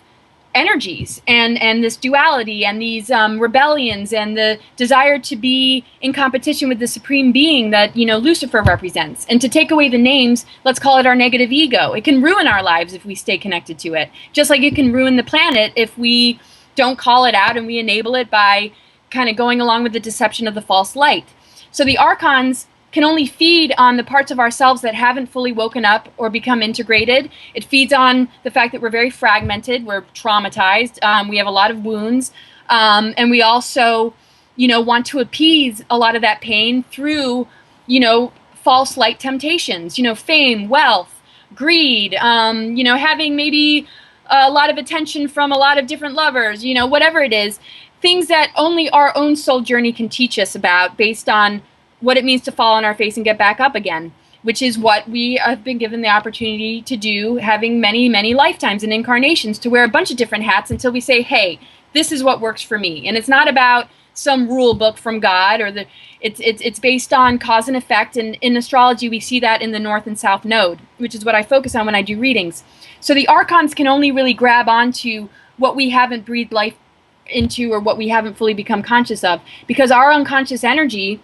energies and this duality and these rebellions and the desire to be in competition with the supreme being that Lucifer represents. And to take away the names, let's call it our negative ego. It can ruin our lives if we stay connected to it, just like it can ruin the planet if we don't call it out and we enable it by kind of going along with the deception of the false light. So the archons can only feed on the parts of ourselves that haven't fully woken up or become integrated. It feeds on the fact that we're very fragmented, we're traumatized, we have a lot of wounds, and we also, want to appease a lot of that pain through, false light temptations, fame, wealth, greed, having maybe a lot of attention from a lot of different lovers, whatever it is, things that only our own soul journey can teach us about based on what it means to fall on our face and get back up again, which is what we have been given the opportunity to do, having many, many lifetimes and incarnations, to wear a bunch of different hats until we say, hey, this is what works for me. And it's not about some rule book from God, or it's based on cause and effect. And in astrology, we see that in the North and South Node, which is what I focus on when I do readings. So the archons can only really grab onto what we haven't breathed life into or what we haven't fully become conscious of, because our unconscious energy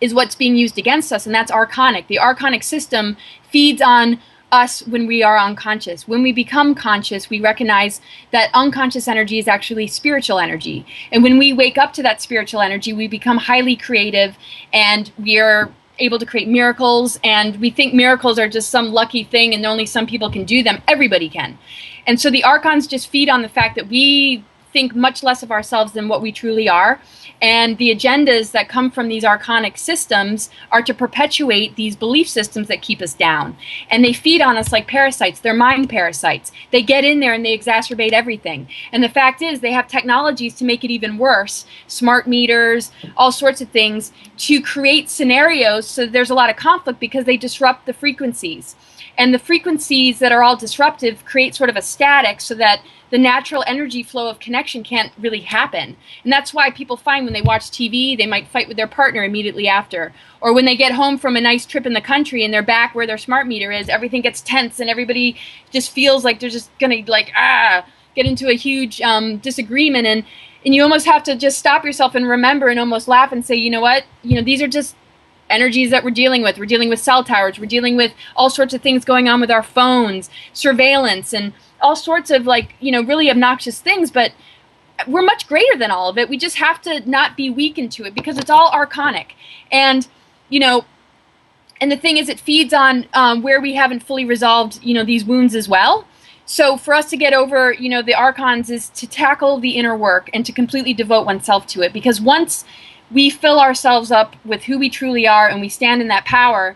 is what's being used against us, and that's archonic. The archonic system feeds on us when we are unconscious. When we become conscious, we recognize that unconscious energy is actually spiritual energy. And when we wake up to that spiritual energy, we become highly creative, and we are able to create miracles. And we think miracles are just some lucky thing and only some people can do them. Everybody can. And so the archons just feed on the fact that we think much less of ourselves than what we truly are. And the agendas that come from these archonic systems are to perpetuate these belief systems that keep us down. And they feed on us like parasites. They're mind parasites. They get in there and they exacerbate everything. And the fact is, they have technologies to make it even worse. Smart meters, all sorts of things, to create scenarios so there's a lot of conflict because they disrupt the frequencies. And the frequencies that are all disruptive create sort of a static so that the natural energy flow of connection can't really happen. And that's why people find when they watch TV, they might fight with their partner immediately after. Or when they get home from a nice trip in the country and they're back where their smart meter is, everything gets tense and everybody just feels like they're just going to get into a huge disagreement. And you almost have to just stop yourself and remember and almost laugh and say, you know what, these are just energies that we're dealing with. We're dealing with cell towers. We're dealing with all sorts of things going on with our phones, surveillance, and all sorts of really obnoxious things. But we're much greater than all of it. We just have to not be weakened to it because it's all archonic. And, and the thing is, it feeds on where we haven't fully resolved, these wounds as well. So for us to get over, the archons is to tackle the inner work and to completely devote oneself to it. Because once we fill ourselves up with who we truly are and we stand in that power,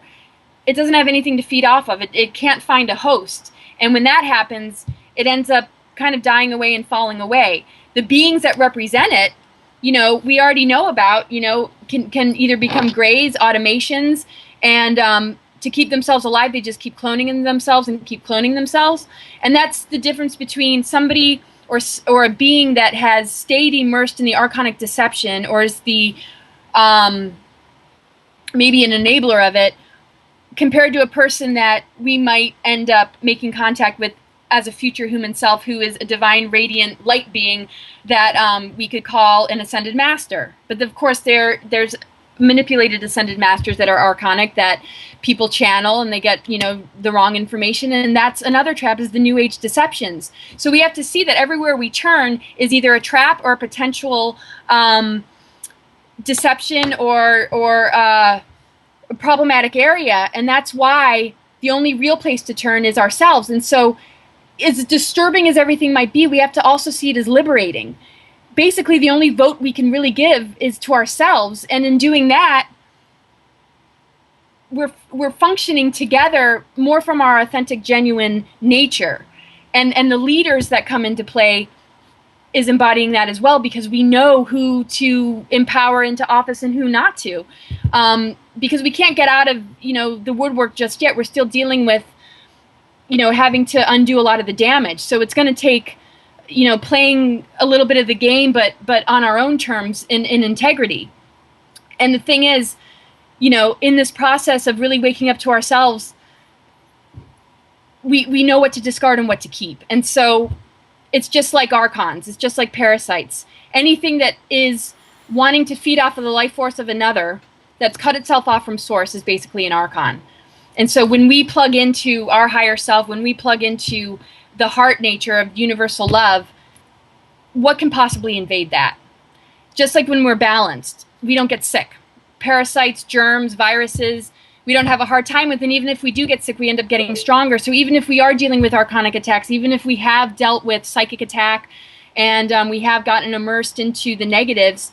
it doesn't have anything to feed off of. It can't find a host. And when that happens, it ends up kind of dying away and falling away. The beings that represent it, we already know about, can either become grays, automations, and to keep themselves alive, they just keep cloning themselves and keep cloning themselves. And that's the difference between somebody or a being that has stayed immersed in the archonic deception, or is the maybe an enabler of it, compared to a person that we might end up making contact with as a future human self, who is a divine, radiant light being that we could call an ascended master. But of course, there's manipulated ascended masters that are archonic that people channel and they get the wrong information, and that's another trap, is the new age deceptions. So we have to see that everywhere we turn is either a trap or a potential deception or problematic area, and that's why the only real place to turn is ourselves. And so, as disturbing as everything might be, we have to also see it as liberating. Basically, the only vote we can really give is to ourselves, and in doing that, we're functioning together more from our authentic, genuine nature, and the leaders that come into play is embodying that as well, because we know who to empower into office and who not to, because we can't get out of the woodwork just yet. We're still dealing with having to undo a lot of the damage. So it's going to take playing a little bit of the game, but on our own terms, in integrity. And the thing is, in this process of really waking up to ourselves, we know what to discard and what to keep. And so it's just like archons. It's just like parasites. Anything that is wanting to feed off of the life force of another, that's cut itself off from source, is basically an archon. And so when we plug into our higher self, when we plug into the heart nature of universal love, what can possibly invade that? Just like when we're balanced, we don't get sick. Parasites, germs, viruses, we don't have a hard time with. And even if we do get sick, we end up getting stronger. So even if we are dealing with archonic attacks, even if we have dealt with psychic attack and we have gotten immersed into the negatives,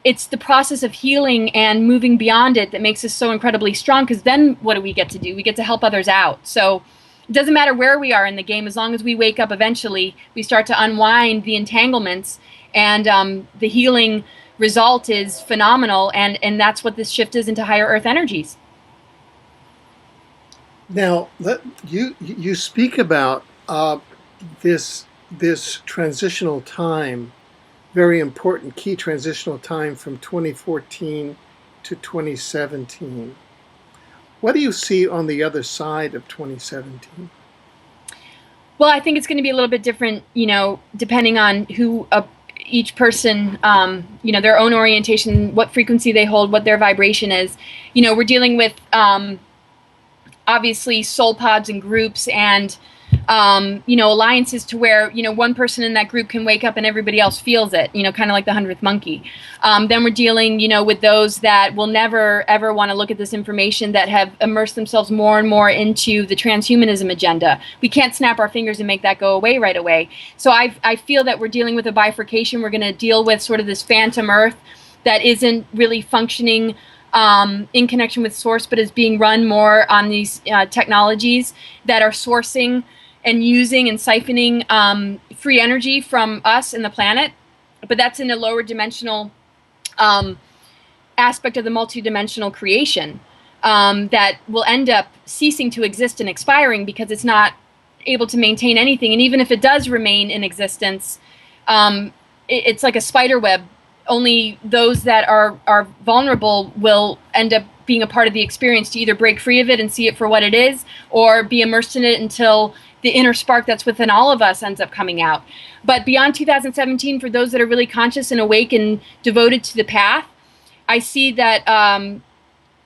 it's the process of healing and moving beyond it that makes us so incredibly strong, because then what do we get to do? We get to help others out. So it doesn't matter where we are in the game, as long as we wake up eventually, we start to unwind the entanglements, and the healing result is phenomenal, and that's what this shift is into higher earth energies. Now, you speak about this transitional time, very important key transitional time from 2014 to 2017. What do you see on the other side of 2017? Well, I think it's going to be a little bit different, depending on who each person, their own orientation, what frequency they hold, what their vibration is. We're dealing with obviously soul pods and groups and alliances, to where one person in that group can wake up and everybody else feels it, kind of like the 100th monkey. Then we're dealing with those that will never ever want to look at this information, that have immersed themselves more and more into the transhumanism agenda. We can't snap our fingers and make that go away right away. So I feel that we're dealing with a bifurcation. We're going to deal with sort of this phantom earth that isn't really functioning in connection with source, but is being run more on these technologies that are sourcing and using and siphoning free energy from us and the planet. But that's in a lower dimensional aspect of the multidimensional creation that will end up ceasing to exist and expiring, because it's not able to maintain anything. And even if it does remain in existence, it's like a spider web. Only those that are vulnerable will end up being a part of the experience, to either break free of it and see it for what it is, or be immersed in it until the inner spark that's within all of us ends up coming out. But beyond 2017, for those that are really conscious and awake and devoted to the path, I see that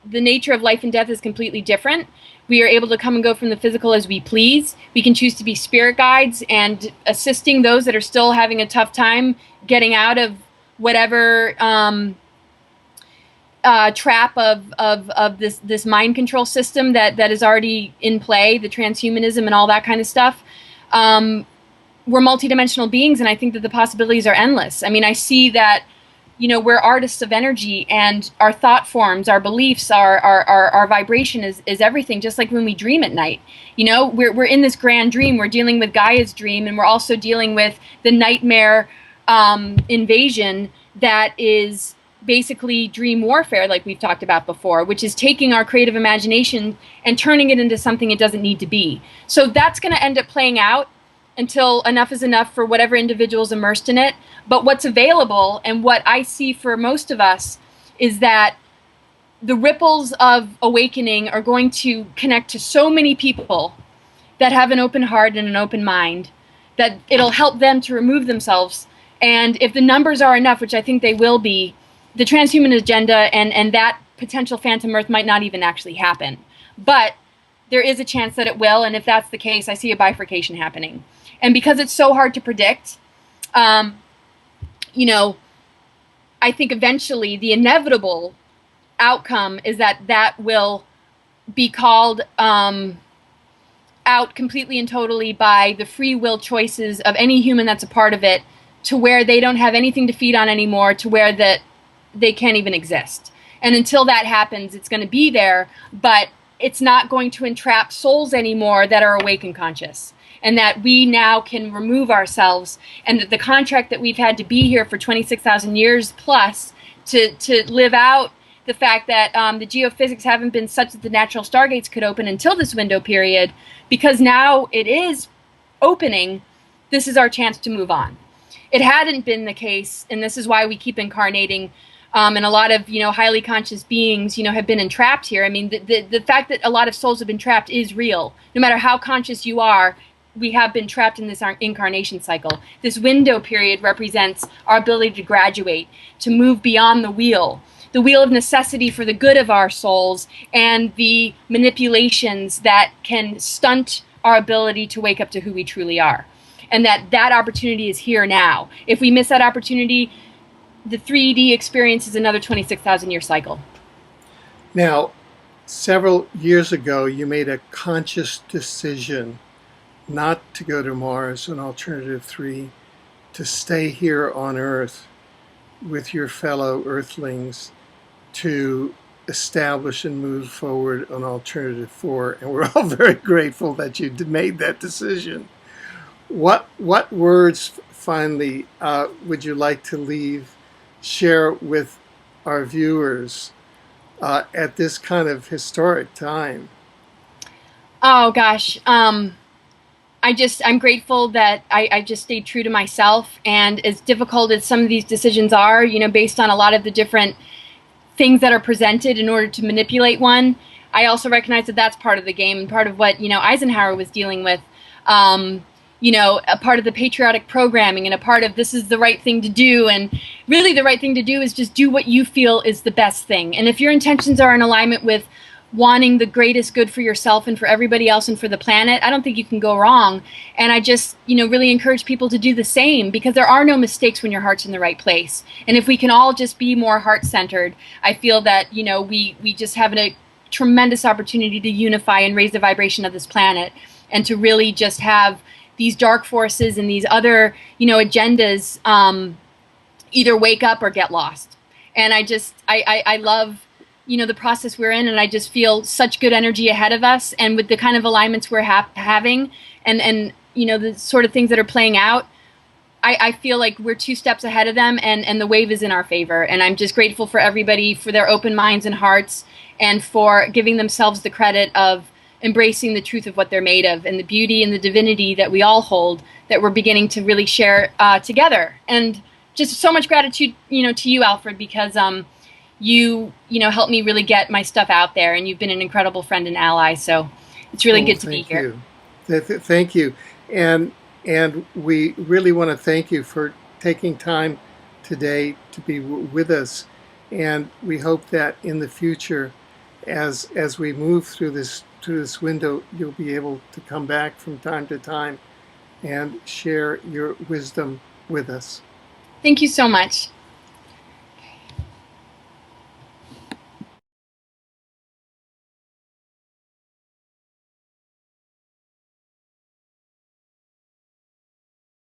the nature of life and death is completely different. We are able to come and go from the physical as we please. We can choose to be spirit guides and assisting those that are still having a tough time getting out of whatever trap of this mind control system that is already in play, the transhumanism and all that kind of stuff. We're multidimensional beings, and I think that the possibilities are endless. I mean, I see that we're artists of energy, and our thought forms, our beliefs, our vibration is everything. Just like when we dream at night, we're in this grand dream. We're dealing with Gaia's dream, and we're also dealing with the nightmare invasion that is basically dream warfare, like we've talked about before, which is taking our creative imagination and turning it into something it doesn't need to be. So that's going to end up playing out until enough is enough for whatever individual's immersed in it. But what's available, and what I see for most of us, is that the ripples of awakening are going to connect to so many people that have an open heart and an open mind, that it'll help them to remove themselves. And if the numbers are enough, which I think they will be, the transhuman agenda and that potential phantom earth might not even actually happen. But there is a chance that it will, and if that's the case, I see a bifurcation happening. And because it's so hard to predict, I think eventually the inevitable outcome is that that will be called out completely and totally by the free will choices of any human that's a part of it, to where they don't have anything to feed on anymore, to where that they can't even exist. And until that happens, it's going to be there, but it's not going to entrap souls anymore that are awake and conscious. And that we now can remove ourselves, and that the contract that we've had to be here for 26,000 years plus to live out the fact that the geophysics haven't been such that the natural stargates could open until this window period, because now it is opening, this is our chance to move on. It hadn't been the case, and this is why we keep incarnating, and a lot of, highly conscious beings, have been entrapped here. I mean, the fact that a lot of souls have been trapped is real. No matter how conscious you are, we have been trapped in this incarnation cycle. This window period represents our ability to graduate, to move beyond the wheel of necessity for the good of our souls, and the manipulations that can stunt our ability to wake up to who we truly are. And that opportunity is here now. If we miss that opportunity, the 3D experience is another 26,000 year cycle. Now, several years ago, you made a conscious decision not to go to Mars, an alternative 3, to stay here on Earth with your fellow Earthlings to establish and move forward on alternative 4. And we're all very grateful that you made that decision. What words, finally, would you like to share with our viewers at this kind of historic time? Oh, gosh. I'm grateful that I just stayed true to myself. And as difficult as some of these decisions are, based on a lot of the different things that are presented in order to manipulate one, I also recognize that that's part of the game, and part of what, Eisenhower was dealing with. A part of the patriotic programming, and a part of this is the right thing to do. And really the right thing to do is just do what you feel is the best thing. And if your intentions are in alignment with wanting the greatest good for yourself and for everybody else and for the planet, I don't think you can go wrong. And I just, really encourage people to do the same, because there are no mistakes when your heart's in the right place. And if we can all just be more heart-centered, I feel that, we just have a tremendous opportunity to unify and raise the vibration of this planet, and to really just have these dark forces and these other, agendas either wake up or get lost. And I love, the process we're in, and I just feel such good energy ahead of us, and with the kind of alignments we're having, and the sort of things that are playing out, I feel like we're 2 steps ahead of them, and the wave is in our favor. And I'm just grateful for everybody for their open minds and hearts, and for giving themselves the credit of embracing the truth of what they're made of, and the beauty and the divinity that we all hold, that we're beginning to really share together. And just so much gratitude, to you, Alfred, because you helped me really get my stuff out there, and you've been an incredible friend and ally. So it's really good to be here. Thank you. And we really want to thank you for taking time today to be with us. And we hope that in the future, as we move through this window, you'll be able to come back from time to time and share your wisdom with us. Thank you so much.